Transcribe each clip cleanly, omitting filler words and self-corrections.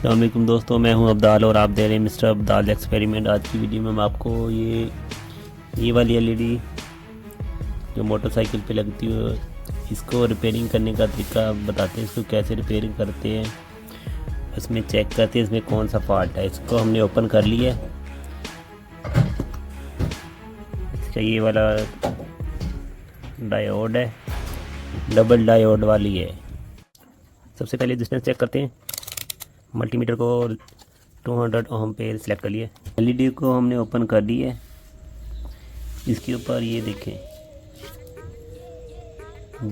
अस्सलाम वालेकुम दोस्तों, मैं हूं अब्दाल और आप दे रहे हैं मिस्टर अब्दाल एक्सपेरिमेंट। आज की वीडियो में मैं आपको ये वाली एलईडी जो मोटरसाइकिल पे लगती है इसको रिपेयरिंग करने का तरीका बताते हैं। इसको कैसे रिपेयरिंग करते हैं, इसमें चेक करते हैं इसमें कौन सा फॉल्ट है। इसको हमने ओपन कर लिया। इसका ये वाला डायोड है, डबल डायोड वाली है। सबसे पहले डिस्टेंस चेक करते हैं। मल्टीमीटर को 200 ओम पे सिलेक्ट कर लिए। एलईडी को हमने ओपन कर ली है। इसके ऊपर ये देखें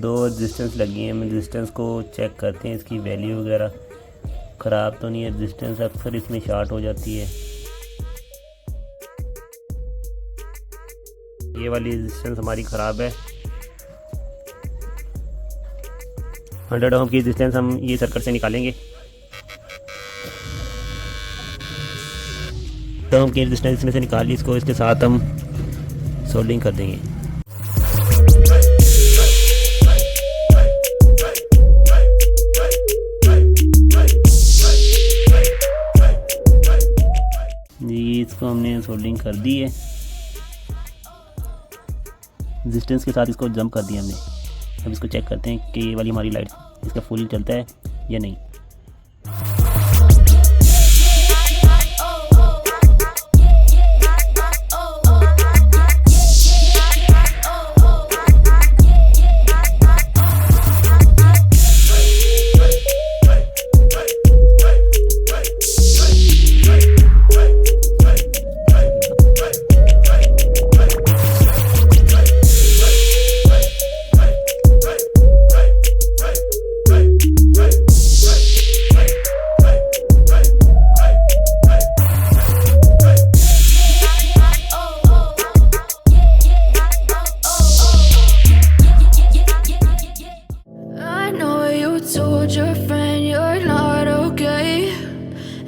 2 रेजिस्टेंस लगी हैं। हम रेजिस्टेंस को चेक करते हैं, इसकी वैल्यू वगैरह ख़राब तो नहीं है। रेजिस्टेंस अक्सर इसमें शॉर्ट हो जाती है। ये वाली रेजिस्टेंस हमारी ख़राब है। 100 ओम की रेजिस्टेंस हम ये सर्किट से निकालेंगे। तो हम की रेजिस्टेंस में से निकाल ली। इसको इसके साथ हम सोल्डिंग कर देंगे। जी, इसको हमने सोल्डिंग कर दी है। रेजिस्टेंस के साथ इसको जंप कर दिया हमने। अब इसको चेक करते हैं कि ये वाली हमारी लाइट इसका फुल चलता है या नहीं। Told your friend you're not okay,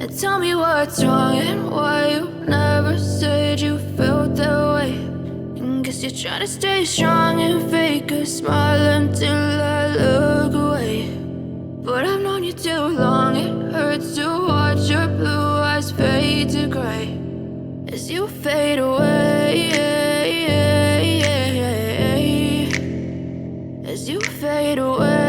and tell me what's wrong and why you never said you felt that way. And guess you're trying to stay strong and fake a smile until I look away. But I've known you too long, it hurts to watch your blue eyes fade to gray as you fade away, as you fade away.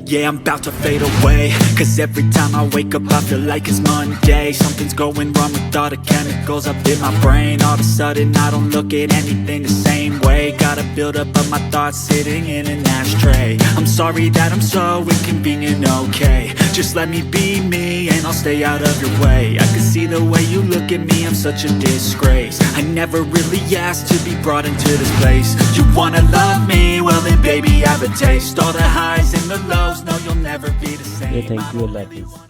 Yeah, I'm about to fade away, cause every time I wake up I feel like it's Monday. Something's going wrong with all the chemicals up in my brain. All of a sudden I don't look at anything the same way. Got a build up of my thoughts sitting in an ashtray. I'm sorry that I'm so inconvenient, okay. Just let me be me and I'll stay out of your way. I can see the way you look at me, I'm such a disgrace. I never really asked to be brought into this place. You wanna love me? Well then baby, have a taste. All the highs and the lows, no, you'll never be the same. Thank you, Allah Hafiz.